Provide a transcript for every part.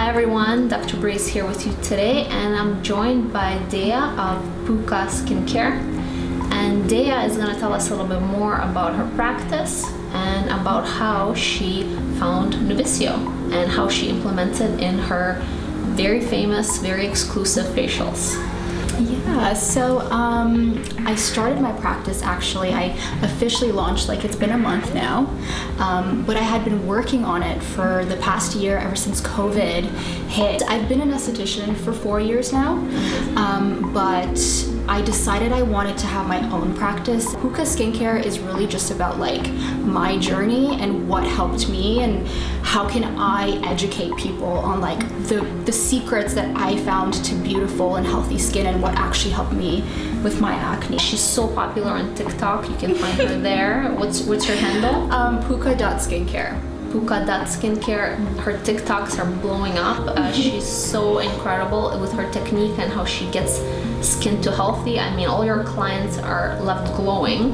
Hi everyone, Dr. Brace here with you today, and I'm joined by Dea of Puka Skincare. And Dea is going to tell us a little bit more about her practice and about how she found NuVsio and how she implemented in her very famous, very exclusive facials. Yeah, so I started my practice actually. I officially launched, like it's been a month now, but I had been working on it for the past year ever since COVID hit. I've been an esthetician for 4 years now, but I decided I wanted to have my own practice. Puka Skincare is really just about like my journey and what helped me and how can I educate people on like the secrets that I found to beautiful and healthy skin and what actually helped me with my acne. She's so popular on TikTok. You can find her there. What's her handle? Puka.skincare. Puka.skincare. Her TikToks are blowing up. She's so incredible with her technique and how she gets skin to healthy. I mean, all your clients are left glowing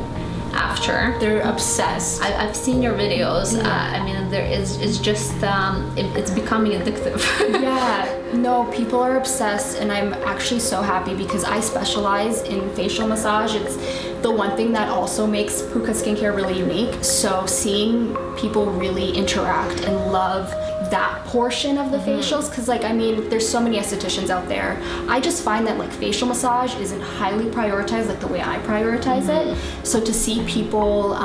after. They're obsessed. I've seen your videos. Yeah. I mean, it's just it's becoming addictive. Yeah, no, people are obsessed, and I'm actually so happy because I specialize in facial massage. It's the one thing that also makes Puka Skincare really unique. So seeing people really interact and love that portion of the facials, because like, I mean, there's so many estheticians out there. I just find that like facial massage isn't highly prioritized like the way I prioritize it. So to see people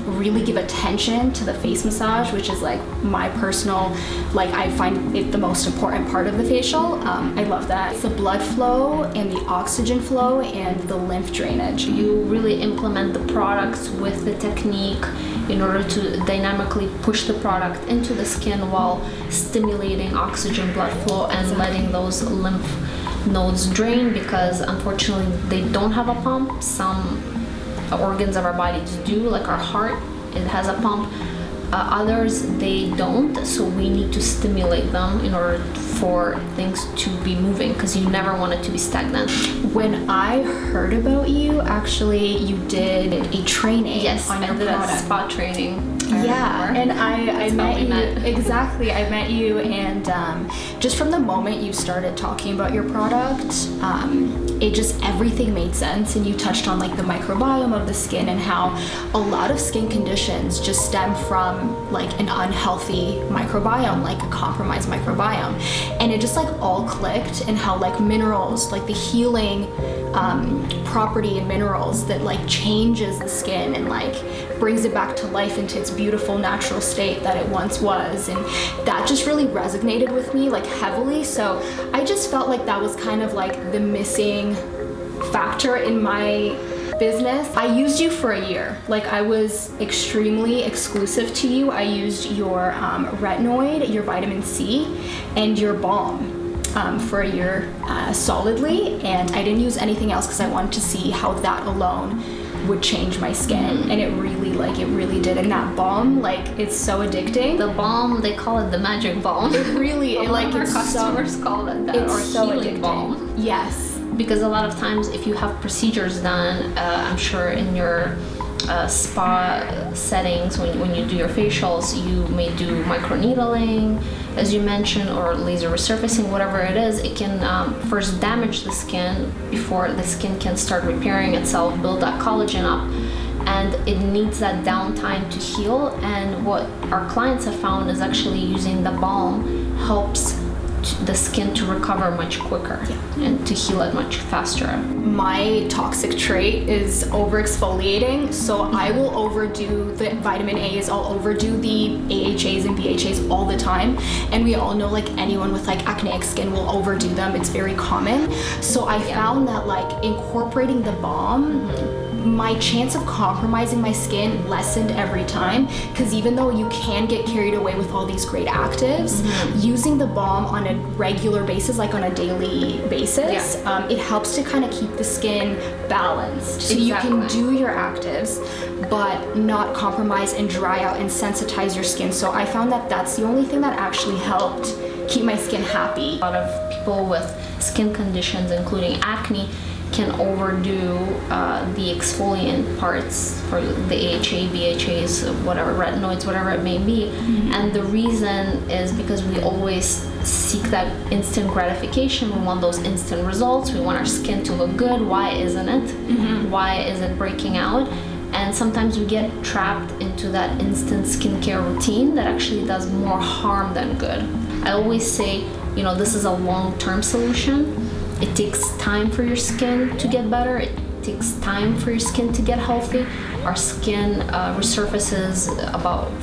really give attention to the face massage, which is like my personal, like I find it the most important part of the facial. I love that. It's the blood flow and the oxygen flow and the lymph drainage. You really implement the products with the technique in order to dynamically push the product into the skin while stimulating oxygen blood flow and letting those lymph nodes drain, because unfortunately they don't have a pump. Some organs of our bodies do, like our heart, it has a pump. Others, they don't, so we need to stimulate them in order for things to be moving, because you never want it to be stagnant. When I heard about you, actually, you did a training on your product. A spa training. Yeah, and I met you. Exactly, I met you, and just from the moment you started talking about your product, it just, everything made sense, and you touched on like the microbiome of the skin and how a lot of skin conditions just stem from like an unhealthy microbiome, like a compromised microbiome, and it just like all clicked, and how like minerals, like the healing property in minerals that like changes the skin and like brings it back to life into its beautiful natural state that it once was, and that just really resonated with me like heavily. So I just felt like that was kind of like the missing factor in my business. I used you for a year. Like I was extremely exclusive to you. I used your retinoid, your vitamin C, and your balm for a year solidly, and I didn't use anything else because I wanted to see how that alone would change my skin, and it really did. And that balm, like, it's so addicting. The balm, they call it the magic balm. It really, like our customers call it that, it's or so healing addicting. Balm. Yes, because a lot of times if you have procedures done, I'm sure in your spa settings, when you do your facials, you may do microneedling, as you mentioned, or laser resurfacing, whatever it is. It can first damage the skin before the skin can start repairing itself, build that collagen up, and it needs that downtime to heal. And what our clients have found is actually using the balm helps the skin to recover much quicker and to heal it much faster. My toxic trait is over exfoliating, so I will overdo the vitamin A's, I'll overdo the AHAs and BHAs all the time, and we all know like anyone with like acneic skin will overdo them. It's very common. So I found that like incorporating the balm, my chance of compromising my skin lessened every time, because even though you can get carried away with all these great actives, using the balm on a regular basis, like on a daily basis, it helps to kind of keep the skin balanced. So you can do your actives but not compromise and dry out and sensitize your skin. So I found that that's the only thing that actually helped keep my skin happy. A lot of people with skin conditions, including acne, can overdo the exfoliant parts for the AHA, BHAs, whatever, retinoids, whatever it may be. And the reason is because we always seek that instant gratification. We want those instant results. We want our skin to look good. Why isn't it? Why is it breaking out? And sometimes we get trapped into that instant skincare routine that actually does more harm than good. I always say, this is a long-term solution. It takes time for your skin to get better. It takes time for your skin to get healthy. Our skin resurfaces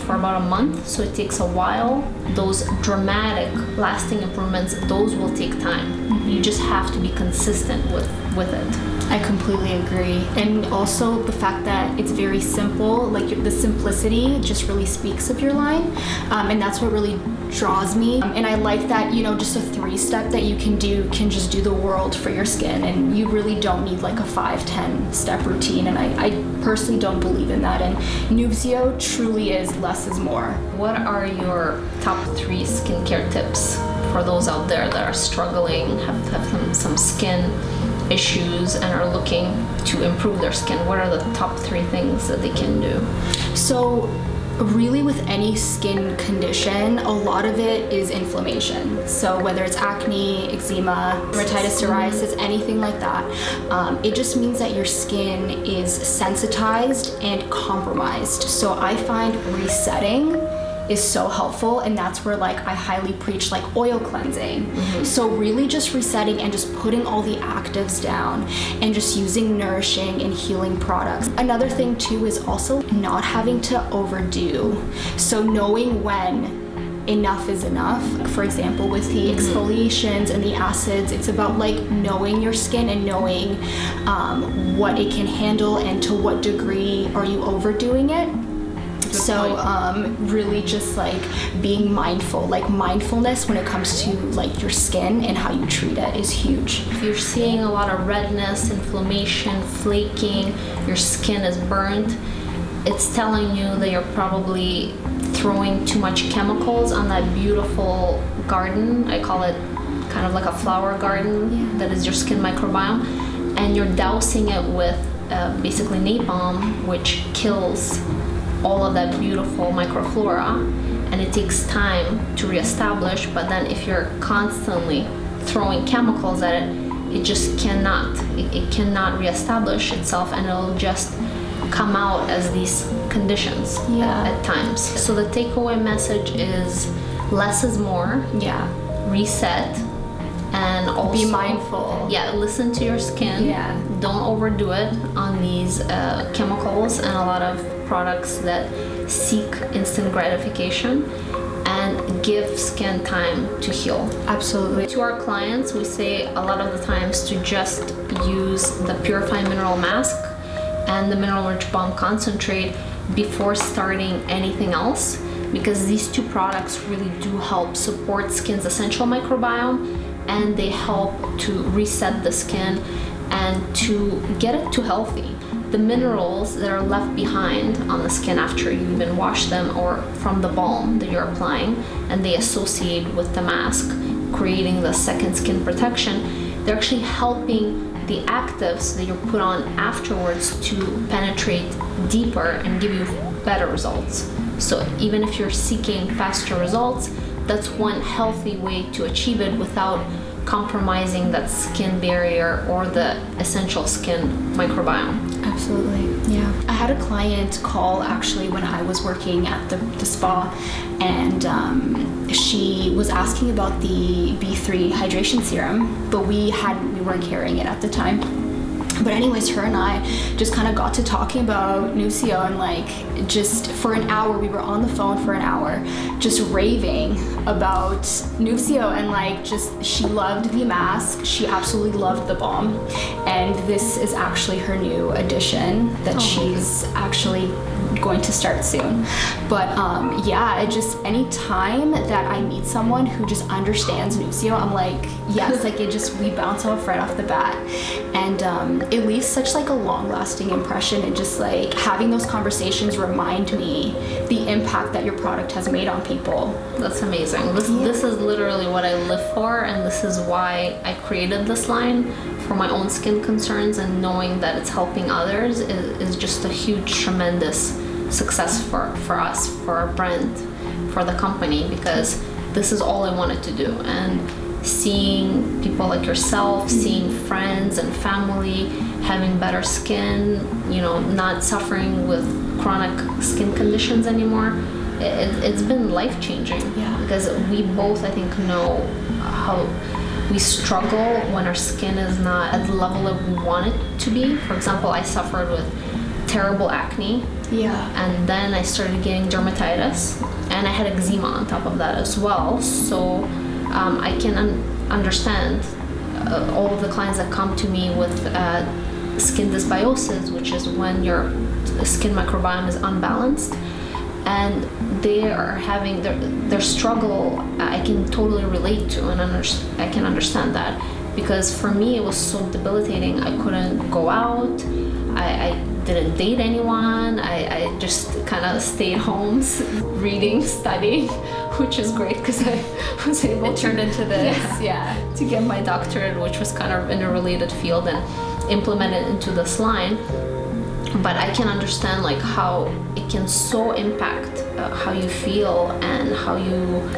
for about a month, so it takes a while. Those dramatic, lasting improvements, those will take time. You just have to be consistent with it. I completely agree. And also the fact that it's very simple, like the simplicity just really speaks of your line. And that's what really draws me. And I like that, just a 3-step that you can do can just do the world for your skin. And you really don't need like a 5-10 step routine. And I personally don't believe in that. And NuVsio truly is less is more. What are your top 3 skincare tips for those out there that are struggling, have some skin issues and are looking to improve their skin? What are the top 3 things that they can do? So really with any skin condition, a lot of it is inflammation. So whether it's acne, eczema, dermatitis, psoriasis, anything like that, it just means that your skin is sensitized and compromised. So I find resetting is so helpful, and that's where like I highly preach like oil cleansing. So really just resetting and just putting all the actives down and just using nourishing and healing products. Another thing too is also not having to overdo. So knowing when enough is enough. For example, with the exfoliations and the acids, it's about like knowing your skin and knowing what it can handle and to what degree are you overdoing it. So really just like being mindful, like mindfulness when it comes to like your skin and how you treat it is huge. If you're seeing a lot of redness, inflammation, flaking, your skin is burnt, it's telling you that you're probably throwing too much chemicals on that beautiful garden. I call it kind of like a flower garden that is your skin microbiome, and you're dousing it with basically napalm, which kills all of that beautiful microflora, and it takes time to reestablish. But then if you're constantly throwing chemicals at it, it just cannot reestablish itself, and it'll just come out as these conditions at times. So the takeaway message is less is more. Reset, and also be mindful. Listen to your skin. Don't overdo it on these chemicals and a lot of products that seek instant gratification, and give skin time to heal. Absolutely. To our clients, we say a lot of the times to just use the Purifying Mineral Mask and the Mineral Rich Balm Concentrate before starting anything else, because these 2 products really do help support skin's essential microbiome, and they help to reset the skin and to get it to healthy. The minerals that are left behind on the skin after you even wash them or from the balm that you're applying, and they associate with the mask, creating the second skin protection, they're actually helping the actives that you put on afterwards to penetrate deeper and give you better results. So even if you're seeking faster results, that's one healthy way to achieve it without compromising that skin barrier or the essential skin microbiome. Absolutely. I had a client call actually when I was working at the spa, and she was asking about the B3 hydration serum, but we weren't carrying it at the time. But anyways, her and I just kind of got to talking about NuVsio, and like just for an hour, we were on the phone for an hour just raving about NuVsio, and like just she loved the mask, she absolutely loved the balm, and this is actually her new addition that she's actually going to start soon. But it just any time that I meet someone who just understands NuVsio, I'm like, yes, like we bounce off right off the bat, and it leaves such like a long-lasting impression, and just like having those conversations remind me the impact that your product has made on people. That's amazing. This is literally what I live for, and this is why I created this line for my own skin concerns, and knowing that it's helping others is just a huge, tremendous success for us, for our brand, for the company, because this is all I wanted to do. And seeing people like yourself, seeing friends and family having better skin, you know, not suffering with chronic skin conditions anymore, it's been life-changing. Yeah. Because we both, I think, know how we struggle when our skin is not at the level that we want it to be. For example, I suffered with terrible acne. Yeah. And then I started getting dermatitis, and I had eczema on top of that as well. So I can understand all of the clients that come to me with skin dysbiosis, which is when your skin microbiome is unbalanced, and they are having their struggle. I can totally relate to, and I can understand that, because for me it was so debilitating. I couldn't go out. I didn't date anyone. I just kind of stayed home, reading, studying, which is great because I was able It turned into this, yeah. to get my doctorate, which was kind of in a related field, and implement it into this line. But I can understand like how it can so impact how you feel and how you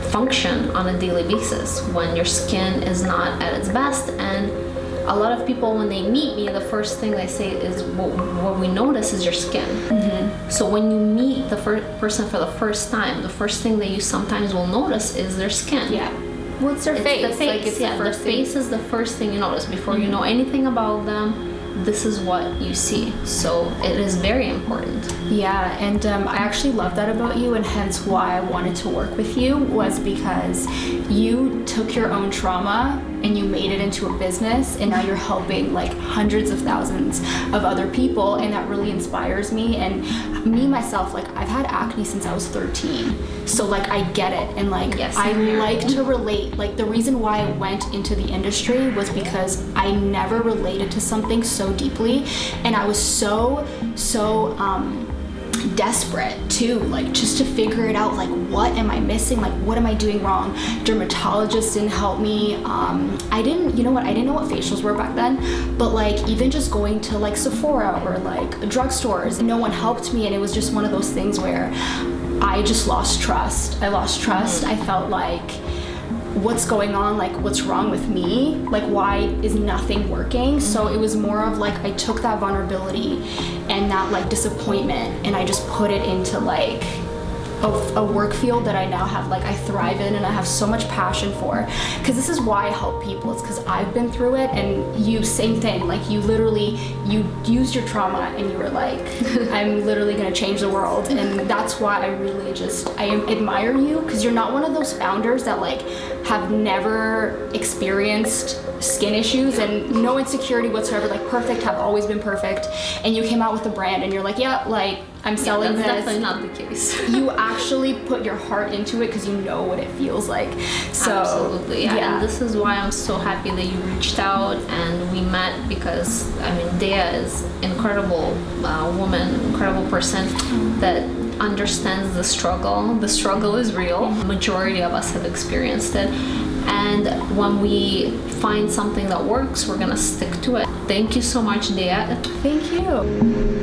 function on a daily basis when your skin is not at its best. And a lot of people, when they meet me, the first thing they say is, what we notice is your skin. Mm-hmm. So when you meet the person for the first time, the first thing that you sometimes will notice is their skin. Yeah. Well, it's their face. The face. Like, it's yeah, the face is the first thing you notice. Before you know anything about them, this is what you see. So it is very important. Yeah, and I actually love that about you, and hence why I wanted to work with you, was because you took your own trauma and you made it into a business, and now you're helping like hundreds of thousands of other people, and that really inspires me. And me myself, like, I've had acne since I was 13, so like I get it, and like yes, I like to relate. Like, the reason why I went into the industry was because I never related to something so deeply, and I was so desperate too, like, just to figure it out. Like, what am I missing? Like, what am I doing wrong? Dermatologists didn't help me. I didn't know what facials were back then, but like, even just going to like Sephora or like drugstores, no one helped me. And it was just one of those things where I just lost trust. I lost trust. I felt like, what's going on? Like, what's wrong with me? Like, why is nothing working? So it was more of like, I took that vulnerability and that like disappointment, and I just put it into like a work field that I now have, like, I thrive in and I have so much passion for, because this is why I help people. It's because I've been through it, and you, same thing. Like, you used your trauma and you were like, I'm literally gonna change the world. And that's why I really I admire you, because you're not one of those founders that like have never experienced skin issues and no insecurity whatsoever, like perfect, have always been perfect, and you came out with a brand and you're like, yeah, like, I'm selling that's this. definitely not the case. You actually put your heart into it because you know what it feels like. So absolutely, yeah. And this is why I'm so happy that you reached out and we met, because I mean, Dea is incredible woman, incredible person that understands the struggle. The struggle is real. Majority of us have experienced it. And when we find something that works, we're gonna stick to it. Thank you so much, Dea. Thank you.